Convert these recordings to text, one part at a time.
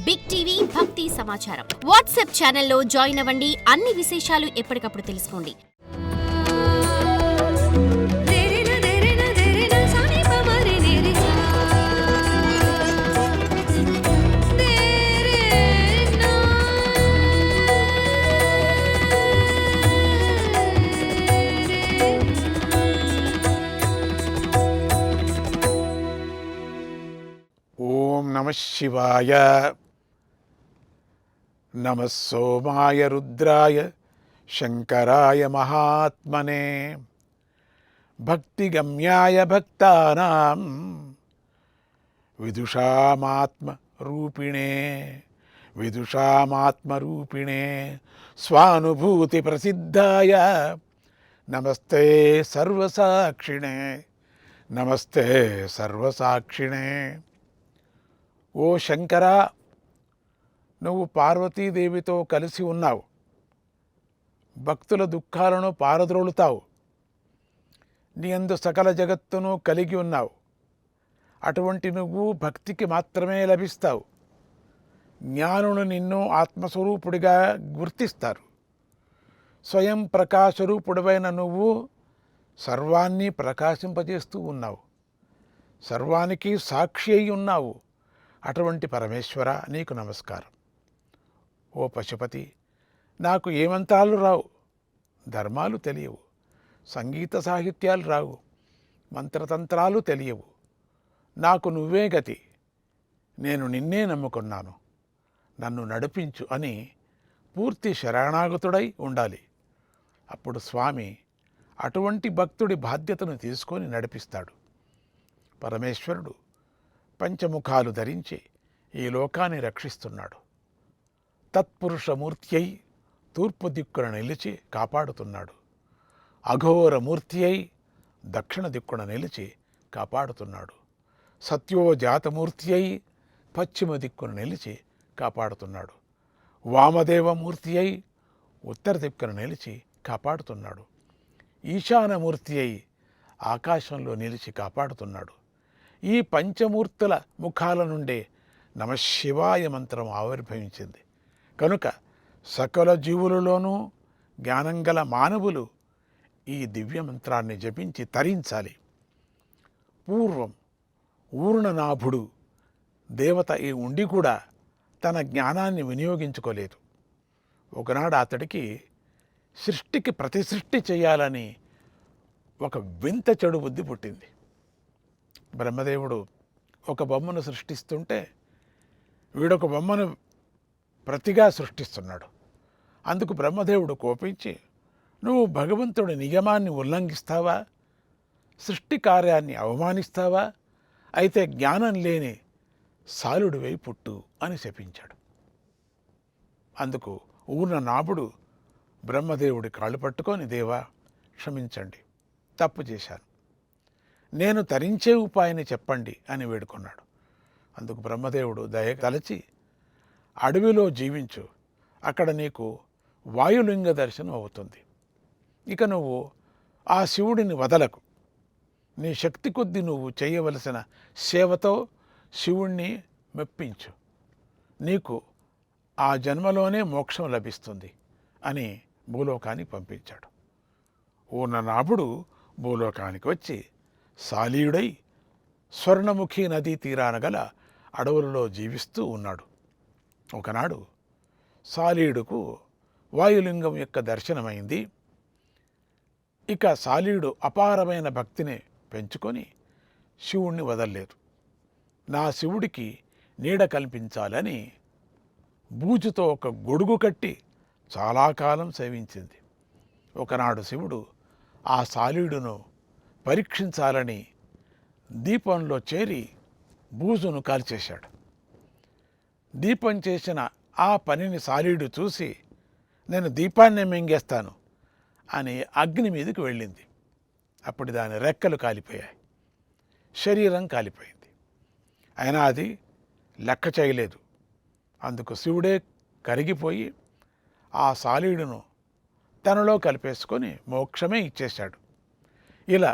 Big TV భక్తి సమాచారం WhatsApp ఛానల్లో జాయిన్ అవ్వండి. అన్ని విశేషాలు ఎప్పటికప్పుడు తెలుసుకోండి. ఓం నమః శివాయ. నమః సోమాయ రుద్రాయ శంకరాయ మహాత్మనే. భక్తిగమ్యాయ భక్తానాం విదుషామాత్మరూపిణే స్వానుభూతి ప్రసిద్ధాయ నమస్తే సర్వసాక్షిణే. నమస్తే సర్వసాక్షిణే. ఓ శంకరా, నువ్వు పార్వతీదేవితో కలిసి ఉన్నావు. భక్తుల దుఃఖాలను పారద్రోలుతావు. నీ యందు సకల జగత్తును కలిగి ఉన్నావు. అటువంటి నువ్వు భక్తికి మాత్రమే లభిస్తావు. జ్ఞానులు నిన్ను ఆత్మస్వరూపుడిగా గుర్తిస్తారు. స్వయం ప్రకాశరూపుడివైన నువ్వు సర్వాన్ని ప్రకాశింపజేస్తూ ఉన్నావు. సర్వానికి సాక్షి అయి ఉన్నావు. అటువంటి పరమేశ్వర, నీకు నమస్కారం. ఓ పశుపతి, నాకు ఏ మంత్రాలు రావు, ధర్మాలు తెలియవు, సంగీత సాహిత్యాలు రావు, మంత్రతంత్రాలు తెలియవు. నాకు నువ్వే గతి, నేను నిన్నే నమ్ముకున్నాను, నన్ను నడిపించు అని పూర్తి శరణాగతుడై ఉండాలి. అప్పుడు స్వామి అటువంటి భక్తుడి బాధ్యతను తీసుకొని నడిపిస్తాడు. పరమేశ్వరుడు పంచముఖాలు ధరించి ఈ లోకాన్ని రక్షిస్తున్నాడు. తత్పురుషమూర్తి అయి తూర్పు దిక్కున నిలిచి కాపాడుతున్నాడు. అఘోరమూర్తి అయి దక్షిణ దిక్కున నిలిచి కాపాడుతున్నాడు. సత్యోజాతమూర్తి అయి పశ్చిమ దిక్కున నిలిచి కాపాడుతున్నాడు. వామదేవమూర్తి అయి ఉత్తర దిక్కున నిలిచి కాపాడుతున్నాడు. ఈశానమూర్తి అయి ఆకాశంలో నిలిచి కాపాడుతున్నాడు. ఈ పంచమూర్తుల ముఖాల నుండే నమశివాయ మంత్రం ఆవిర్భవించింది. కనుక సకల జీవులలోనూ జ్ఞానం గల మానవులు ఈ దివ్య మంత్రాన్ని జపించి తరించాలి. పూర్వం ఊర్ణనాభుడు దేవత ఈ ఉండి కూడా తన జ్ఞానాన్ని వినియోగించుకోలేదు. ఒకనాడు అతడికి సృష్టికి ప్రతిసృష్టి చేయాలని ఒక వింత చెడు బుద్ధి పుట్టింది. బ్రహ్మదేవుడు ఒక బొమ్మను సృష్టిస్తుంటే వీడొక బొమ్మను ప్రతిగా సృష్టిస్తున్నాడు. అందుకు బ్రహ్మదేవుడు కోపించి, నువ్వు భగవంతుడి నియమాన్ని ఉల్లంఘిస్తావా, సృష్టి కార్యాన్ని అవమానిస్తావా, అయితే జ్ఞానం లేని సాలుడివై పుట్టు అని శపించాడు. అందుకు ఊర్ణనాభుడు బ్రహ్మదేవుడి కాళ్ళు పట్టుకొని, దేవా క్షమించండి, తప్పు చేశాను, నేను తరించే ఉపాయాన్ని చెప్పండి అని వేడుకున్నాడు. అందుకు బ్రహ్మదేవుడు దయ తలచి, అడవిలో జీవించు, అక్కడ నీకు వాయులింగ దర్శనం అవుతుంది. ఇక నువ్వు ఆ శివుడిని వదలకు. నీ శక్తి కొద్దీ నువ్వు చేయవలసిన సేవతో శివుణ్ణి మెప్పించు, నీకు ఆ జన్మలోనే మోక్షం లభిస్తుంది అని భూలోకానికి పంపించాడు. ఊర్ణనాభుడు భూలోకానికి వచ్చి సాలీయుడై స్వర్ణముఖి నదీ తీరాన గల అడవులలో జీవిస్తూ ఉన్నాడు. ఒకనాడు సాలీయుడుకు వాయులింగం యొక్క దర్శనమైంది. ఇక సాలీయుడు అపారమైన భక్తిని పెంచుకొని శివుణ్ణి వదల్లేదు. నా శివుడికి నీడ కల్పించాలని బూజుతో ఒక గొడుగు కట్టి చాలా కాలం సేవించింది. ఒకనాడు శివుడు ఆ సాలీయుడును పరీక్షించాలని దీపంలో చేరి బూజును కాల్చేశాడు. దీపం చేసిన ఆ పనిని సాలీయుడు చూసి, నేను దీపాన్నే మింగేస్తాను అని అగ్ని మీదకి వెళ్ళింది. అప్పుడు దాని రెక్కలు కాలిపోయాయి, శరీరం కాలిపోయింది. అయినా అది లెక్క చేయలేదు. అందుకు శివుడే కరిగిపోయి ఆ సాలీయుడును తనలో కలిపేసుకొని మోక్షమే ఇచ్చేశాడు. ఇలా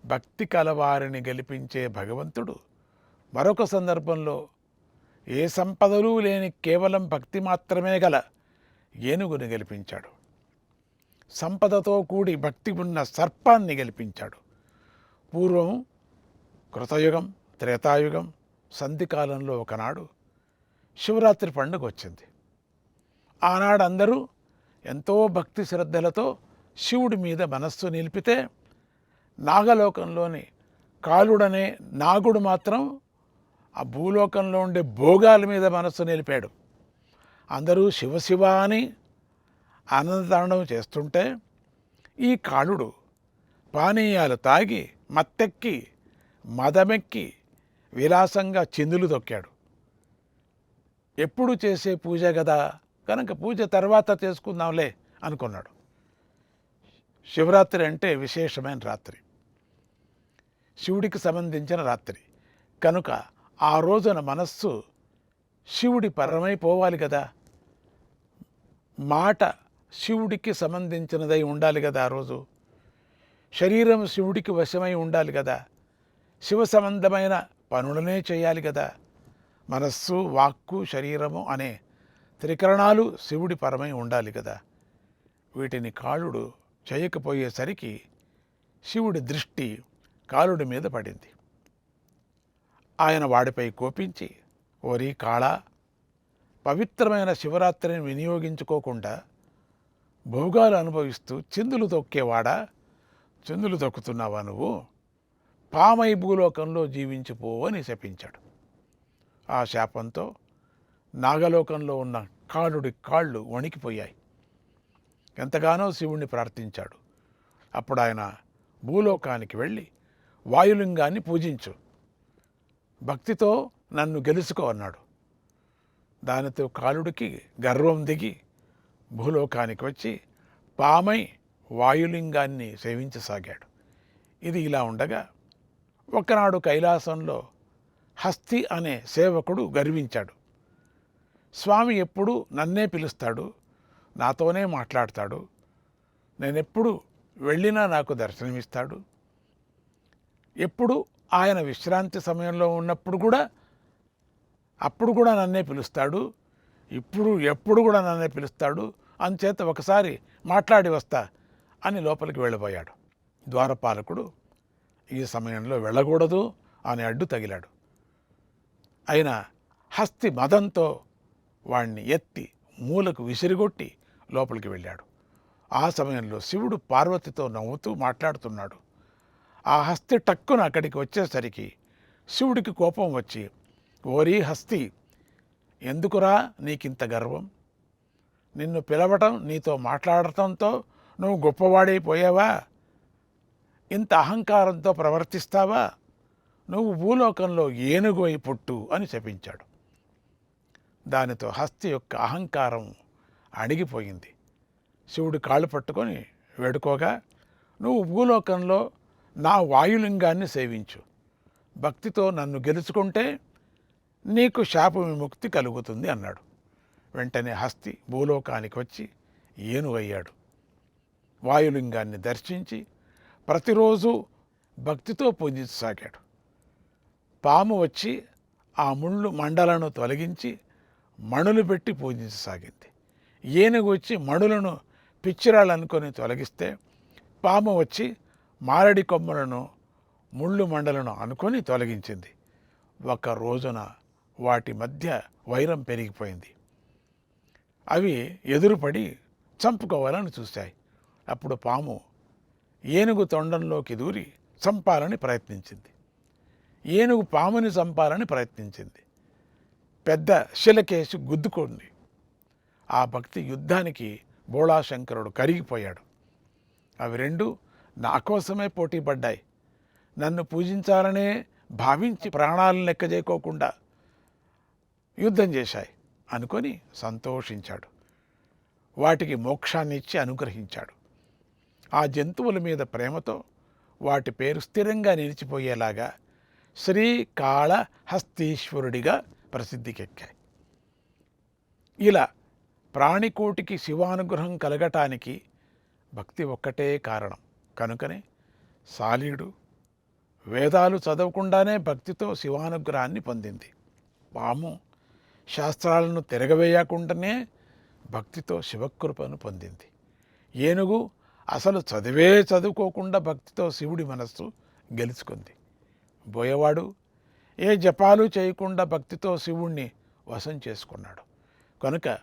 భక్తి కలవారిని గెలిపించే భగవంతుడు మరొక సందర్భంలో ఏ సంపదలు లేని కేవలం భక్తి మాత్రమే గల ఏనుగుని గెలిపించాడు. సంపదతో కూడి భక్తి ఉన్న సర్పాన్ని గెలిపించాడు. పూర్వం కృతయుగం, త్రేతాయుగం, సంధికాలంలో ఒకనాడు శివరాత్రి పండుగ వచ్చింది. ఆనాడు అందరూ ఎంతో భక్తి శ్రద్ధలతో శివుడి మీద మనస్సు నిలిపితే నాగలోకంలోని కాలుడనే నాగుడు మాత్రం ఆ భూలోకంలో ఉండే భోగాల మీద మనస్సు నిలిపాడు. అందరూ శివశివ అని ఆనందతాండవం చేస్తుంటే ఈ కాలుడు పానీయాలు తాగి మత్తెక్కి మదమెక్కి విలాసంగా చిందులు తొక్కాడు. ఎప్పుడు చేసే పూజ కదా కనుక పూజ తర్వాత చేసుకుందాంలే అనుకున్నాడు. శివరాత్రి అంటే విశేషమైన రాత్రి, శివుడికి సంబంధించిన రాత్రి కనుక ఆ రోజున మనస్సు శివుడి పరమైపోవాలి కదా, మాట శివుడికి సంబంధించినదై ఉండాలి కదా, ఆ రోజు శరీరం శివుడికి వశమై ఉండాలి కదా, శివ సంబంధమైన పనులనే చేయాలి కదా. మనస్సు, వాక్కు, శరీరము అనే త్రికరణాలు శివుడి పరమై ఉండాలి కదా. వీటిని కాలుడు చేయకపోయేసరికి శివుడి దృష్టి కాలుడి మీద పడింది. ఆయన వాడిపై కోపించి, ఓరి కాళా, పవిత్రమైన శివరాత్రిని వినియోగించుకోకుండా భోగాలు అనుభవిస్తూ చిందులు తొక్కేవాడా, చిందులు తొక్కుతున్నావా నువ్వు, పామై భూలోకంలో జీవించిపో అని శపించాడు. ఆ శాపంతో నాగలోకంలో ఉన్న కాలుడి కాళ్ళు వణికిపోయాయి. ఎంతగానో శివుణ్ణి ప్రార్థించాడు. అప్పుడు ఆయన భూలోకానికి వెళ్ళి వాయులింగాన్ని పూజించు, భక్తితో నన్ను గెలుచుకో అన్నాడు. దానితో కాలుడికి గర్వం దిగి భూలోకానికి వచ్చి పామై వాయులింగాన్ని సేవించసాగాడు. ఇది ఇలా ఉండగా ఒకనాడు కైలాసంలో హస్తి అనే సేవకుడు గర్వించాడు. స్వామి ఎప్పుడు నన్నే పిలుస్తాడు, నాతోనే మాట్లాడతాడు, నేనెప్పుడు వెళ్ళినా నాకు దర్శనమిస్తాడు, ఎప్పుడు ఆయన విశ్రాంతి సమయంలో ఉన్నప్పుడు కూడా అప్పుడు కూడా నన్నే పిలుస్తాడు, ఎప్పుడు కూడా నన్నే పిలుస్తాడు, అంచేత ఒకసారి మాట్లాడి వస్తా అని లోపలికి వెళ్ళిపోయాడు. ద్వారపాలకుడు ఈ సమయంలో వెళ్ళకూడదు అని అడ్డు తగిలాడు. అయినా హస్తి మదంతో వాణ్ణి ఎత్తి మూలకు విసిరిగొట్టి లోపలికి వెళ్ళాడు. ఆ సమయంలో శివుడు పార్వతితో నవ్వుతూ మాట్లాడుతున్నాడు. ఆ హస్తి టక్కున అక్కడికి వచ్చేసరికి శివుడికి కోపం వచ్చి, ఓరీ హస్తి, ఎందుకురా నీకింత గర్వం, నిన్ను పిలవటం, నీతో మాట్లాడటంతో నువ్వు గొప్పవాడైపోయావా, ఇంత అహంకారంతో ప్రవర్తిస్తావా, నువ్వు భూలోకంలో ఏనుగు అయి పుట్టు అని శపించాడు. దానితో హస్తి యొక్క అహంకారం అణిగిపోయింది. శివుడు కాళ్ళు పట్టుకొని వేడుకోగా, నువ్వు భూలోకంలో నా వాయులింగాన్ని సేవించు, భక్తితో నన్ను గెలుచుకుంటే నీకు శాప విముక్తి కలుగుతుంది అన్నాడు. వెంటనే హస్తి భూలోకానికి వచ్చి ఏనుగయ్యాడు. వాయులింగాన్ని దర్శించి ప్రతిరోజు భక్తితో పూజించసాగాడు. పాము వచ్చి ఆ ముళ్ళు మండలను తొలగించి మణులు పెట్టి పూజించసాగింది. ఏనుగు వచ్చి మణులను పిచ్చిరాళ్ళనుకొని తొలగిస్తే పాము వచ్చి మారడి కొమ్మలను ముళ్ళు మండలను అనుకొని తొలగించింది. ఒక రోజున వాటి మధ్య వైరం పెరిగిపోయింది. అవి ఎదురుపడి చంపుకోవాలని చూశాయి. అప్పుడు పాము ఏనుగు తొండంలోకి దూరి చంపాలని ప్రయత్నించింది. ఏనుగు పాముని చంపాలని ప్రయత్నించింది. పెద్ద శిలకేసి గుద్దుకుంది. ఆ భక్తి యుద్ధానికి బోళాశంకరుడు కరిగిపోయాడు. అవి రెండు నా కోసమే పోటీ పడ్డాయి, నన్ను పూజించాలనే భావించి ప్రాణాలను లెక్క చేయకోకుండా యుద్ధం చేశాయి అనుకొని సంతోషించాడు. వాటికి మోక్షాన్ని ఇచ్చి అనుగ్రహించాడు. ఆ జంతువుల మీద ప్రేమతో వాటి పేరు స్థిరంగా నిలిచిపోయేలాగా శ్రీకాళహస్తీశ్వరుడిగా ప్రసిద్ధికెక్కాయి. ఇలా ప్రాణికోటికి శివానుగ్రహం కలగటానికి భక్తి ఒక్కటే కారణం. కనుకనే సాలీడు వేదాలు చదవకుండానే భక్తితో శివానుగ్రహాన్ని పొందింది. పాము శాస్త్రాలను తిరగవేయకుండానే భక్తితో శివకృపను పొందింది. ఏనుగు అసలు చదువుకోకుండా భక్తితో శివుడి మనస్సు గెలుచుకుంది. బోయవాడు ఏ జపాలు చేయకుండా భక్తితో శివుణ్ణి వశం చేసుకున్నాడు. కనుక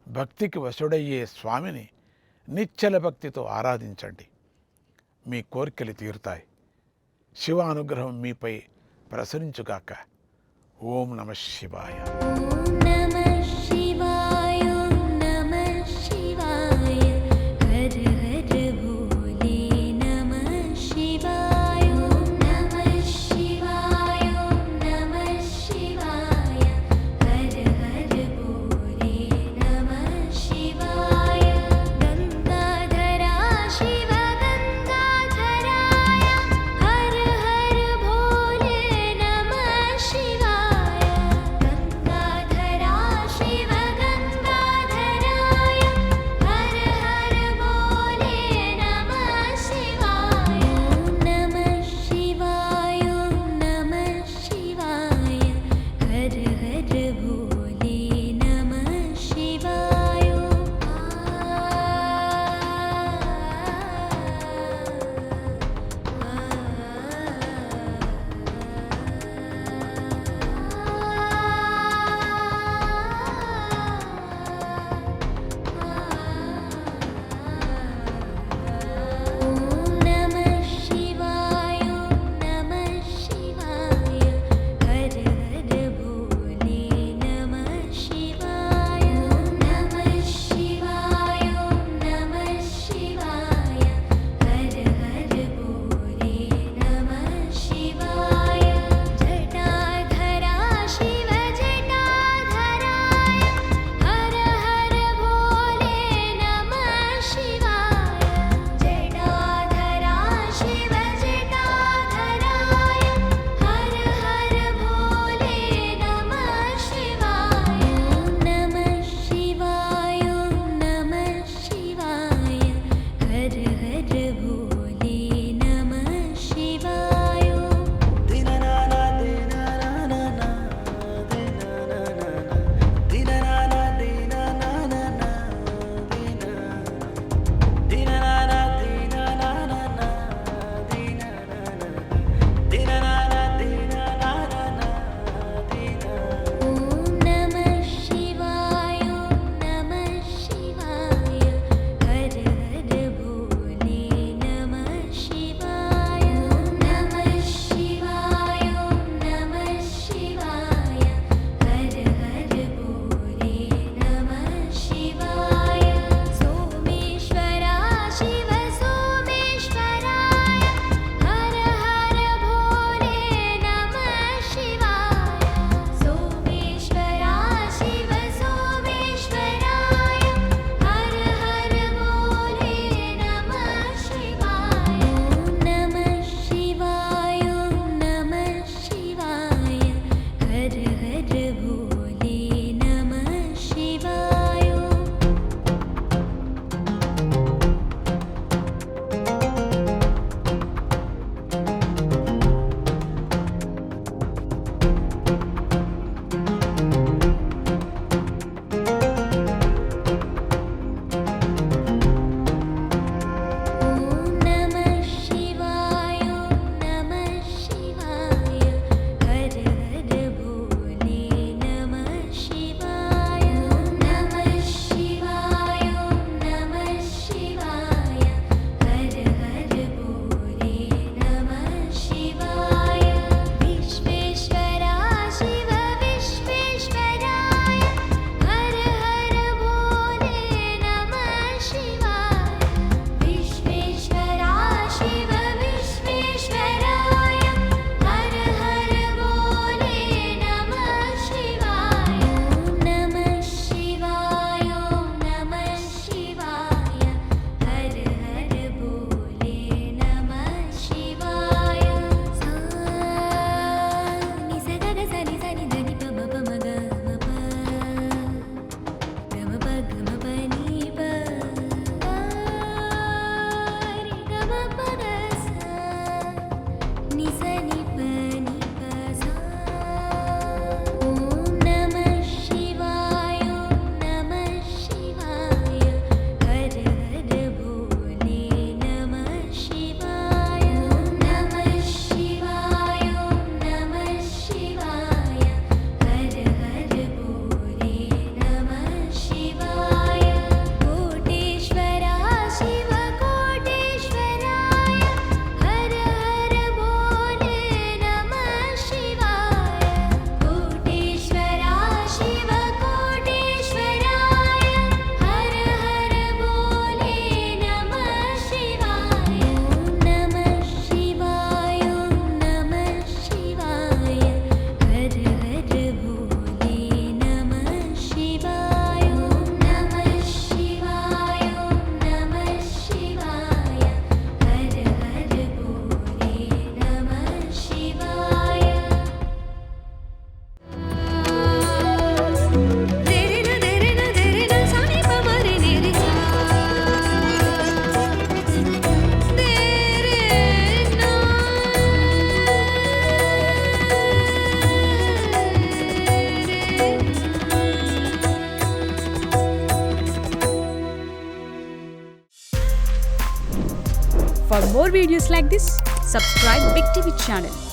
భక్తికి వశుడయ్యే స్వామిని నిశ్చల భక్తితో ఆరాధించండి. మీ కోరికలు తీరుతాయి. శివ అనుగ్రహం మీపై ప్రసరించుగాక. ఓం నమః శివాయ. For more videos like this, subscribe Big TV channel.